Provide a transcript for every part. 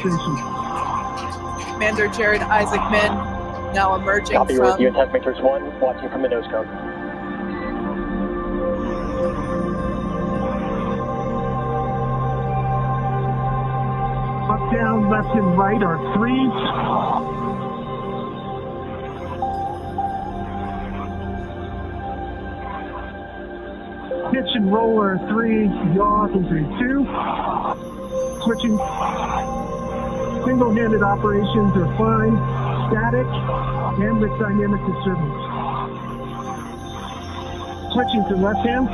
demonstration. Commander Jared Isaacman now emerging Copy, from... review test matrix 1, watching from the nose cone. Up, down, left, and right are 3s. Pitch and roll are 3, yaw is a 2. Switching. Single-handed operations are fine, static, and with dynamic disturbance. Switching to left hand.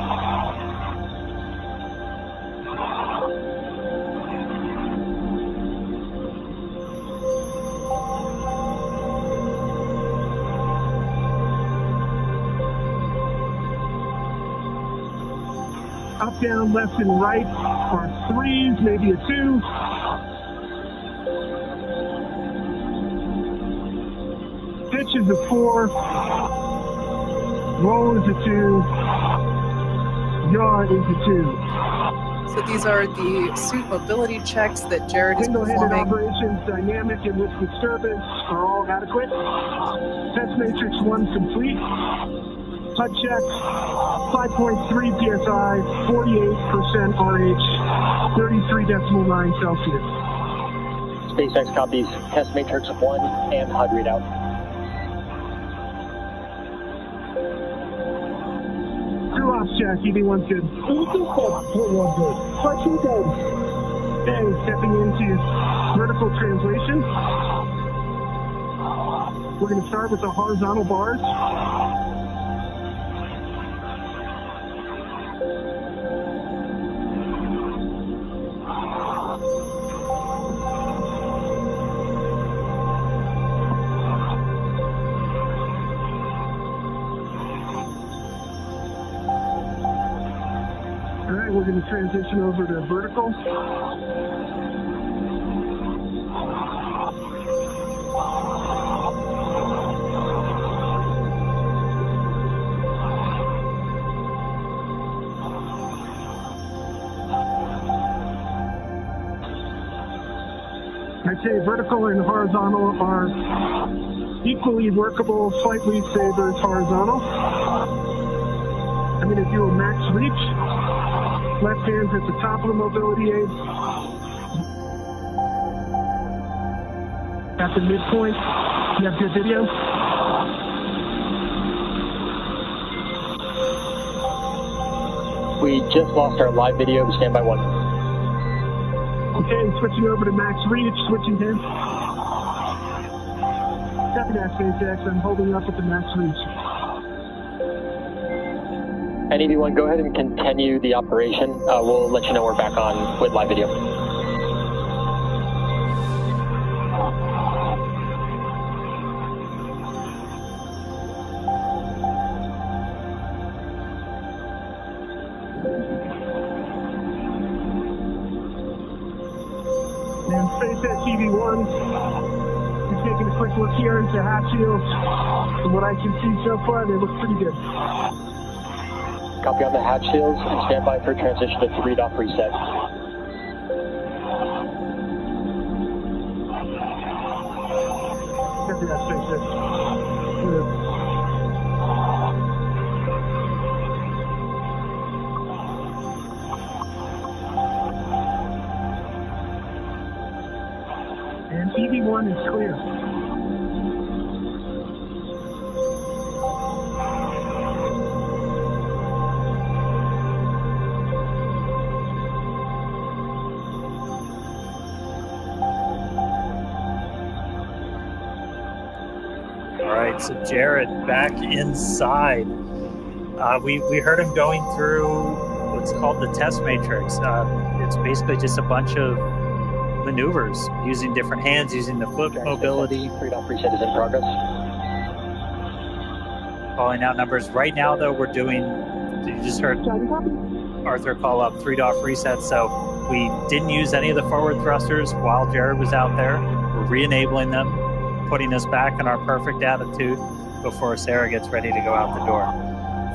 Up, down, left, and right are 3s, maybe a 2. Pitch is a 4. Roll is a 2. Yaw is a 2. So these are the suit mobility checks that Jared is Single-handed performing. operations, dynamic and with disturbance are all adequate. Test matrix 1 complete. HUD check, 5.3 psi, 48% RH, 33.9 Celsius. SpaceX copies test matrix 1 and HUD readout. Crew ops check, EV1's good. Okay, stepping into vertical translation. We're going to start with the horizontal bars. All right, we're going to transition over to vertical. I'd say vertical and horizontal are equally workable. Slightly favors horizontal. I'm going to do a max reach. Left hand's at the top of the mobility aid. At the midpoint. You have good video? We just lost our live video. Stand by 1. Okay, switching over to max reach. Switching hands. Copy that, SpaceX. I'm holding up at the max reach. And EV1, go ahead and continue the operation. We'll let you know we're back on with live video. And SpaceX EV1 is taking a quick look here into hatch shields. From what I can see so far, they look pretty good. Copy on the hatch seals and stand by for transition to 3-off reset. Copy that, SpaceX. Good. And EV1 is clear. So Jared back inside. We heard him going through what's called the test matrix. It's basically just a bunch of maneuvers using different hands, using the foot mobility. 3-off reset is in progress. Calling out numbers. Right now, though, we're doing, you just heard Arthur call up 3-off reset. So we didn't use any of the forward thrusters while Jared was out there. We're re-enabling them, putting us back in our perfect attitude before Sarah gets ready to go out the door.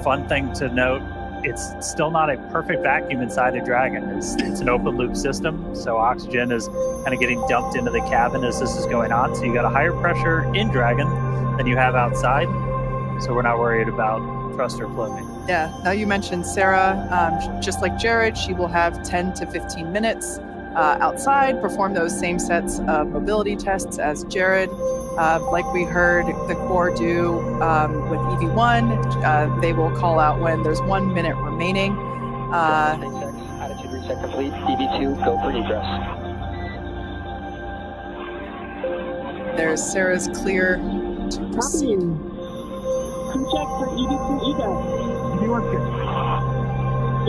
Fun thing to note, it's still not a perfect vacuum inside a Dragon. It's an open loop system, so oxygen is kind of getting dumped into the cabin as this is going on. So you got a higher pressure in Dragon than you have outside. So we're not worried about thruster floating. Yeah. Now you mentioned Sarah, just like Jared, she will have 10 to 15 minutes outside, perform those same sets of mobility tests as Jared. Like we heard the Corps do with EV1, they will call out when there's 1 minute remaining. Attitude reset complete. EV2, go for egress. There's Sarah's clear to proceed. Check for EV2 egress. EV1 good.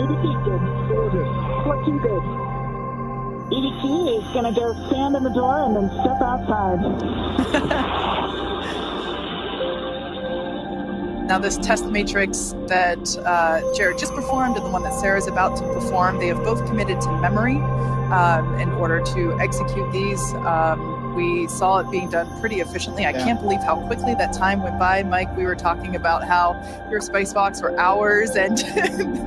EV2 good. 14 good. EV2 is going to go stand in the door and then step outside. Now this test matrix that Jared just performed and the one that Sarah's about to perform, they have both committed to memory in order to execute these. We saw it being done pretty efficiently. I can't believe how quickly that time went by. Mike, we were talking about how your spacewalks were hours and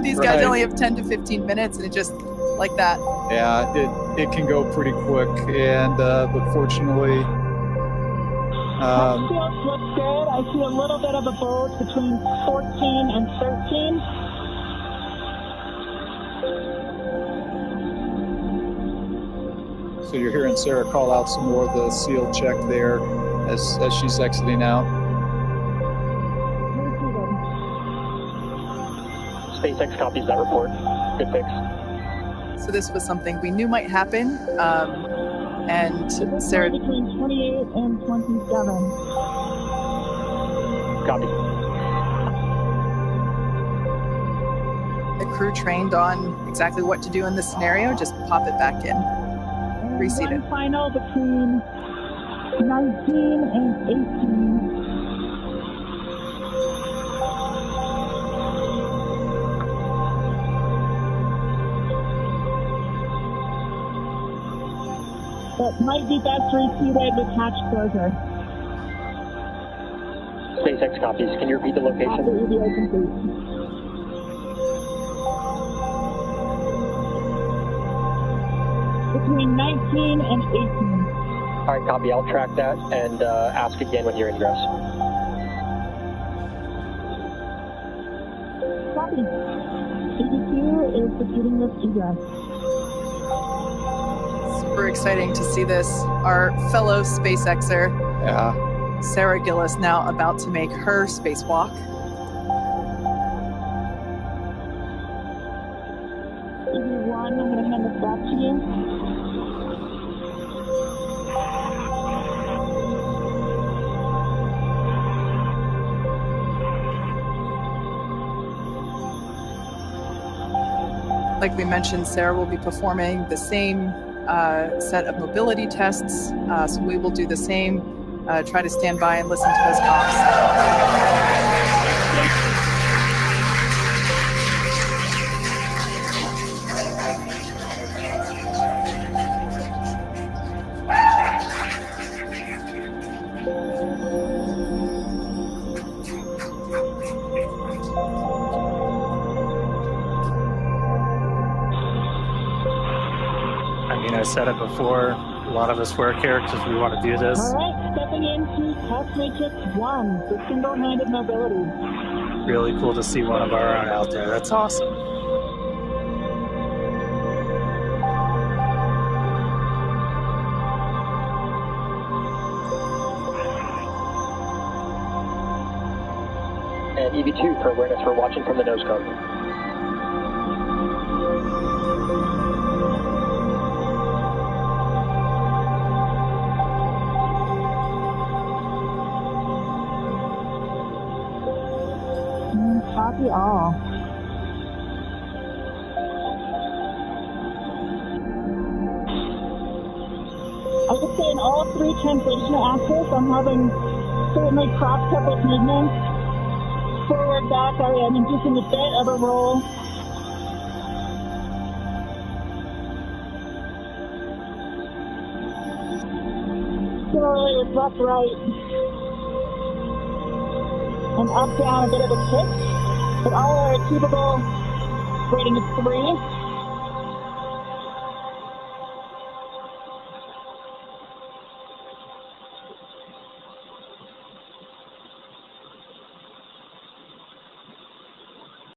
these guys only have 10 to 15 minutes, and it just like that. Yeah, it can go pretty quick, and but fortunately, Field looks good. I see a little bit of a bulge between 14 and 13. so you're hearing Sarah call out some more of the seal check there as she's exiting out. SpaceX copies that report. Good fix. So this was something we knew might happen, and Sarah... Between 28 and 27. Copy. The crew trained on exactly what to do in this scenario. Just pop it back in. Reseat it. One final between 19 and 18. That might be best repeated with hatch closure. SpaceX copies. Can you repeat the location? After EVA complete. Between 19 and 18. All right, copy. I'll track that and ask again when you're ingress. Copy. EV2 is proceeding with egress. Super exciting to see this. Our fellow SpaceXer, Sarah Gillis, now about to make her spacewalk. EV1, I'm going to hand this back to you. Like we mentioned, Sarah will be performing the same set of mobility tests, so we will do the same. Try to stand by and listen to those comms. I said it before, a lot of us work here because we want to do this. All right, stepping into test matrix 1 for single-handed mobility. Really cool to see one of our own out there. That's awesome. And EV2, for awareness, we're watching from the nose cone. Copy all. I would say in all three translational axes, I'm having certainly cross-coupled movements. Forward, back, I'm inducing a bit of a roll. Similarly with left, right. And up, down, a bit of a twitch. But all are achievable Rating is 3.